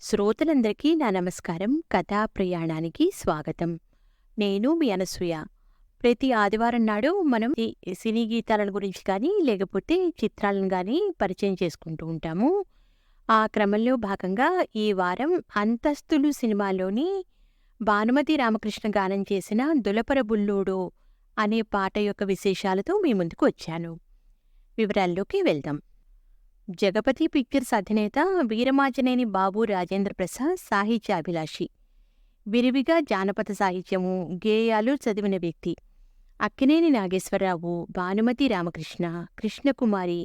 శ్రోతలందరికీ నా నమస్కారం. కథా ప్రయాణానికి స్వాగతం. నేను మీ అనసూయ. ప్రతి ఆదివారం నాడు మనం ఈ సినీ గీతాలను గురించి కానీ, లేకపోతే చిత్రాలను గానీ పరిచయం చేసుకుంటూ ఉంటాము. ఆ క్రమంలో భాగంగా ఈ వారం 'అంతస్తులు' సినిమాలోని భానుమతి రామకృష్ణ గానం చేసిన 'దులపర బుల్లోడో' అనే పాట యొక్క విశేషాలతో మీ ముందుకు వచ్చాను. వివరాల్లోకి వెళ్దాం. జగపతి పిక్చర్స్ అధినేత వీరమాచినేని బాబు రాజేంద్ర ప్రసాద్ సాహిత్యాభిలాషి. విరివిగా జానపద సాహిత్యము, గేయాలు చదివిన వ్యక్తి. అక్కినేని నాగేశ్వరరావు, భానుమతి రామకృష్ణ, కృష్ణకుమారి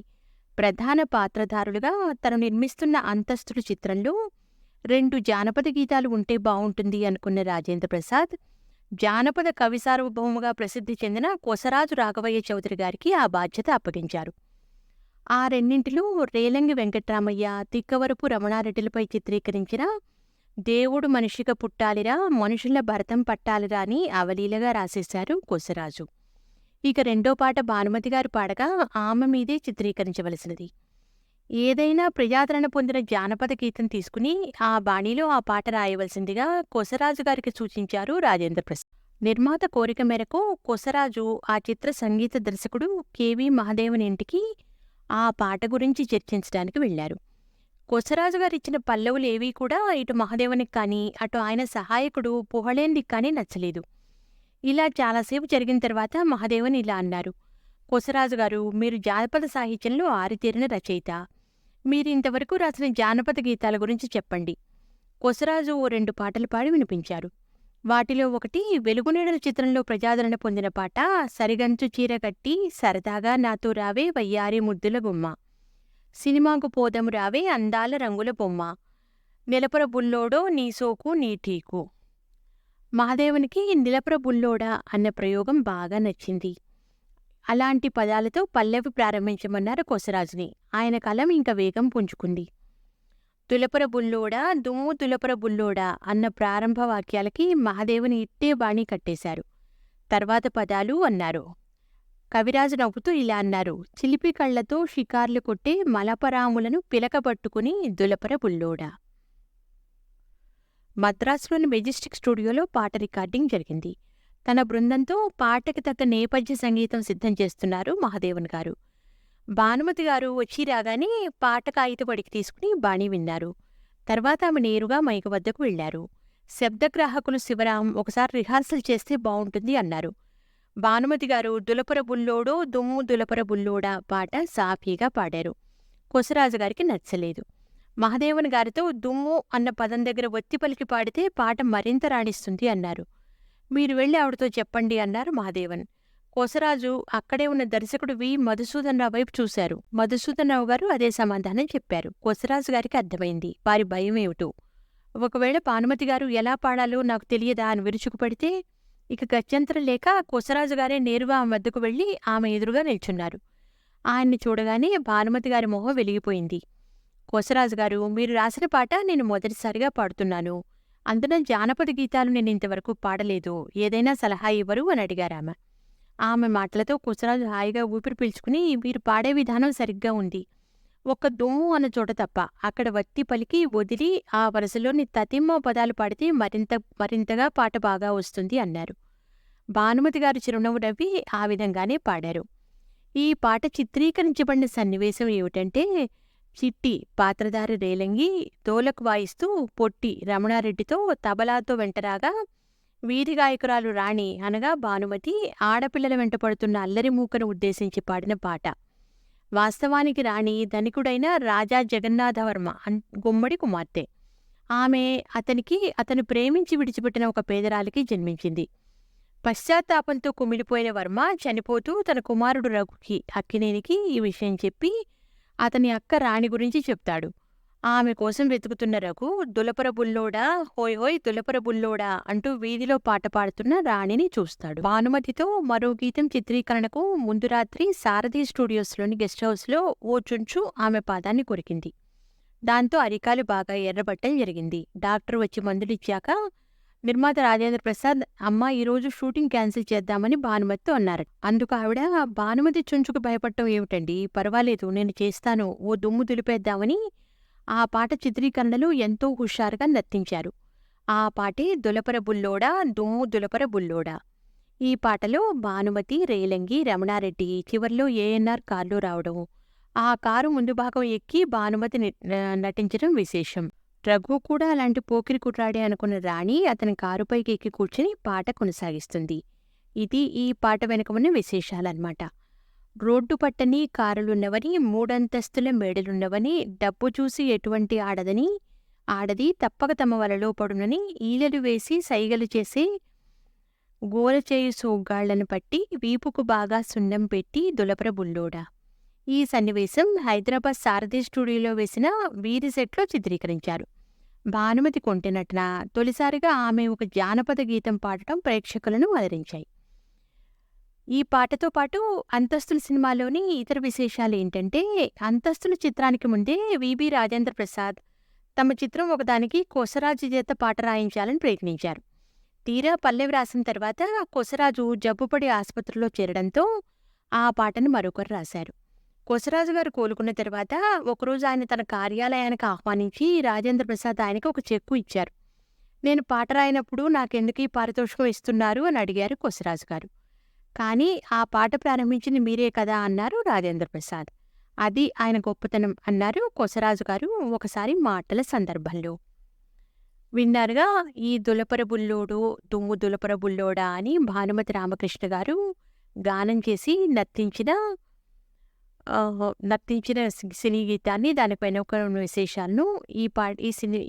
ప్రధాన పాత్రధారులుగా తను నిర్మిస్తున్న 'అంతస్తులు' చిత్రంలో 2 జానపద గీతాలు ఉంటే బావుంటుంది అనుకున్న రాజేంద్ర ప్రసాద్, జానపద కవి సార్వభౌముగా ప్రసిద్ధి చెందిన కొసరాజు రాఘవయ్య చౌదరి గారికి ఆ బాధ్యత అప్పగించారు. ఆ రెండింటిలో రేలంగి వెంకట్రామయ్య, తిక్కవరపు రమణారెడ్డిలపై చిత్రీకరించిన 'దేవుడు మనిషిగా పుట్టాలిరా, మనుషుల భరతం పట్టాలిరా' అని అవలీలగా రాసేశారు కొసరాజు. ఇక రెండో పాట భానుమతి గారు పాడగా ఆమె మీదే చిత్రీకరించవలసినది. ఏదైనా ప్రజాదరణ పొందిన జానపద గీతం తీసుకుని ఆ బాణీలో ఆ పాట రాయవలసిందిగా కొసరాజు గారికి సూచించారు రాజేంద్ర ప్రసాద్. నిర్మాత కోరిక మేరకు కొసరాజు ఆ చిత్ర సంగీత దర్శకుడు కెవి మహదేవన్ ఇంటికి ఆ పాట గురించి చర్చించడానికి వెళ్లారు. కొసరాజు గారిచ్చిన పల్లవులేవీ కూడా ఇటు మహదేవనికి కానీ, అటు ఆయన సహాయకుడు పుహళేందికి కానీ నచ్చలేదు. ఇలా చాలాసేపు జరిగిన తర్వాత మహదేవన్ ఇలా అన్నారు: కొసరాజు గారు, మీరు జానపద సాహిత్యంలో ఆరితేరిన రచయిత. మీరు ఇంతవరకు రాసిన జానపద గీతాల గురించి చెప్పండి. కొసరాజు ఓ 2 పాటలు పాడి వినిపించారు. వాటిలో ఒకటి వెలుగునీడల చిత్రంలో ప్రజాదరణ పొందిన పాట 'సరిగంచు చీర కట్టి సరదాగా నాతో రావే వయ్యారి ముద్దుల గుమ్మ', 'సినిమాకు పోదము రావే అందాల రంగుల బొమ్మ', 'నిలపర బుల్లోడో నీ సోకు నీ ఠీకు'. మహాదేవునికి 'నిలపర బుల్లోడా' అన్న ప్రయోగం బాగా నచ్చింది. అలాంటి పదాలతో పల్లవి ప్రారంభించమన్నారు కొసరాజుని. ఆయన కలం ఇంక వేగం పుంజుకుంది. 'దులపర బుల్లోడా దుమ్ము దులపర బుల్లోడా' అన్న ప్రారంభ వాక్యాలకి మహాదేవుని ఇట్టే బాణీ కట్టేశారు. తర్వాత పదాలు అన్నారు. కవిరాజు నవ్వుతూ ఇలా అన్నారు: 'చిలిపి కళ్లతో షికార్లు కొట్టే మలపరాములను పిలకబట్టుకుని దులపర బుల్లోడా'. మద్రాసులోని మెజెస్టిక్ స్టూడియోలో పాట రికార్డింగ్ జరిగింది. తన బృందంతో పాటకి తగ్గ నేపథ్య సంగీతం సిద్ధం చేస్తున్నారు మహాదేవన్ గారు. భానుమతి గారు వచ్చి రాగానే పాట కాగితపడికి తీసుకుని బాణీ విన్నారు. తర్వాత ఆమె నేరుగా మైకు వద్దకు వెళ్లారు. శబ్దగ్రాహకులు శివరాం ఒకసారి రిహార్సల్ చేస్తే బావుంటుంది అన్నారు. భానుమతి గారు 'దులపర బుల్లోడో దుమ్ము దులపర బుల్లోడా' పాట సాఫీగా పాడారు. కొసరాజు గారికి నచ్చలేదు. మహదేవన్ గారితో 'దుమ్ము' అన్న పదం దగ్గర ఒత్తి పలికి పాడితే పాట మరింత రాణిస్తుంది అన్నారు. మీరు వెళ్ళి ఆవిడతో చెప్పండి అన్నారు మహదేవన్. కొసరాజు అక్కడే ఉన్న దర్శకుడు వి. మధుసూదన్ రావు వైపు చూశారు. మధుసూదన్ రావు గారు అదే సమాధానం చెప్పారు. కొసరాజు గారికి అర్థమైంది వారి భయమేమిటో. ఒకవేళ భానుమతి గారు ఎలా పాడాలో నాకు తెలియదా అని విరుచుకుపడితే ఇక గత్యంతరం లేక కొసరాజు గారే నేరుగా ఆమె వద్దకు వెళ్లి ఆమె ఎదురుగా నిల్చున్నారు. ఆయన్ని చూడగానే భానుమతి గారి మొహం వెలిగిపోయింది. కొసరాజు గారు, మీరు రాసిన పాట నేను మొదటిసారిగా పాడుతున్నాను. అందున జానపద గీతాలు నేను ఇంతవరకు పాడలేదు. ఏదైనా సలహా ఇవ్వరు అని అడిగారామె. ఆమె మాటలతో కొసరాజు హాయిగా ఊపిరి పీల్చుకుని, మీరు పాడే విధానం సరిగ్గా ఉంది. ఒక్క 'దుమ్ము' అన్న చోట తప్ప అక్కడ వత్తి పలికి వదిలి ఆ వరుసలోని తతిమ్మ పదాలు పాడితే మరింతగా పాట బాగా వస్తుంది అన్నారు. భానుమతి గారు చిరునవ్వు నవ్వి ఆ విధంగానే పాడారు. ఈ పాట చిత్రీకరించబడిన సన్నివేశం ఏమిటంటే, చిట్టి పాత్రధారి రేలంగి డోలకు వాయిస్తూ పొట్టి రమణారెడ్డితో తబలాతో వెంటరాగా వీధి గాయకురాలు రాణి అనగా భానుమతి ఆడపిల్లల వెంటపడుతున్న అల్లరి మూకను ఉద్దేశించి పాడిన పాట. వాస్తవానికి రాణి ధనికుడైన రాజా జగన్నాథవర్మ గుమ్మడి కుమార్తె. ఆమె అతను ప్రేమించి విడిచిపెట్టిన ఒక పేదరాలికి జన్మించింది. పశ్చాత్తాపంతో కుమిలిపోయిన వర్మ చనిపోతూ తన కుమారుడు రఘుకి, అక్కినేనికి ఈ విషయం చెప్పి అతని అక్క రాణి గురించి చెప్తాడు. ఆమె కోసం వెతుకుతున్న రఘు 'దులపర బుల్లోడా హోయ్ హోయ్ దులపర బుల్లోడా' అంటూ వీధిలో పాట పాడుతున్న రాణిని చూస్తాడు. భానుమతితో మరో గీతం చిత్రీకరణకు ముందు రాత్రి సారథి స్టూడియోస్లోని గెస్ట్ హౌస్లో ఓ చుంచు ఆమె పాదాన్ని కొరికింది. దాంతో అరికాలు బాగా ఎర్రబట్టం జరిగింది. డాక్టర్ వచ్చి మందులిచ్చాక నిర్మాత రాజేంద్ర ప్రసాద్, అమ్మా ఈరోజు షూటింగ్ క్యాన్సిల్ చేద్దామని భానుమతితో అన్నారు. అందుకు ఆవిడ, భానుమతి చుంచుకు భయపడటం ఏమిటండి, పర్వాలేదు నేను చేస్తాను, ఓ దుమ్ము దులిపేద్దామని ఆ పాట చిత్రీకరణలో ఎంతో హుషారుగా నర్తించారు. ఆ పాటే 'దులపర బుల్లోడా దుమ్ము దులపర బుల్లోడా'. ఈ పాటలో భానుమతి, రేలంగి, రమణారెడ్డి, చివర్లో ఏఎన్నార్ కార్‌లో రావడం, ఆ కారు ముందు భాగం ఎక్కి భానుమతి నటించడం విశేషం. రఘు కూడా అలాంటి పోకిరి కుర్రాడే అనుకున్న రాణి అతని కారుపైకి ఎక్కి కూర్చుని పాట కొనసాగిస్తుంది. ఇది ఈ పాట వెనుక ఉన్న విశేషాలన్నమాట. రోడ్డు పట్టని కారులున్నవని, మూడంతస్తుల మేడలున్నవని, డబ్బు చూసి ఎటువంటి ఆడది తప్పక తమ వలలో పడునని ఈలెలు వేసి సైగలు చేసే గోలచేయు సోగ్గాళ్లను పట్టి వీపుకు బాగా సున్నం పెట్టి దులపర బుల్లోడా. ఈ సన్నివేశం హైదరాబాద్ సారథి స్టూడియోలో వేసిన వీరి సెట్లో చిత్రీకరించారు. భానుమతి కొంటె నటన, తొలిసారిగా ఆమె ఒక జానపద గీతం పాడటం ప్రేక్షకులను అలరించాయి. ఈ పాటతో పాటు 'అంతస్తులు' సినిమాలోని ఇతర విశేషాలేంటంటే, 'అంతస్తులు' చిత్రానికి ముందే విబి రాజేంద్ర ప్రసాద్ తమ చిత్రం ఒకదానికి కొసరాజు చేత పాట రాయించాలని ప్రయత్నించారు. తీరా పల్లవి రాసిన తర్వాత కొసరాజు జబ్బుపడి ఆసుపత్రిలో చేరడంతో ఆ పాటను మరొకరు రాశారు. కొసరాజు గారు కోలుకున్న తర్వాత ఒకరోజు ఆయన తన కార్యాలయానికి ఆహ్వానించి రాజేంద్ర ప్రసాద్ ఆయనకు ఒక చెక్కు ఇచ్చారు. నేను పాట రాయినప్పుడు నాకెందుకు ఈ పారితోషికం ఇస్తున్నారు అని అడిగారు కొసరాజు గారు. కానీ ఆ పాట ప్రారంభించింది మీరే కదా అన్నారు రాజేంద్ర ప్రసాద్. అది ఆయన గొప్పతనం అన్నారు కొసరాజు గారు ఒకసారి మాటల సందర్భంలో. విన్నారుగా ఈ 'దులపర బుల్లోడు దుమ్ము దులపర బుల్లోడా' అని భానుమతి రామకృష్ణ గారు గానం చేసి నర్తించిన సినీ గీతాన్ని, దానిపైన ఒక విశేషాలను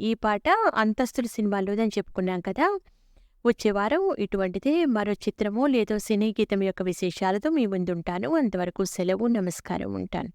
ఈ పాట 'అంతస్తులు' సినిమాలోదని చెప్పుకున్నాం కదా. వచ్చే వారం ఇటువంటిదే మరో చిత్రమో లేదో సినీ గీతం యొక్క విశేషాలతో మీ ముందుంటాను. అంతవరకు సెలవు, నమస్కారం, ఉంటాను.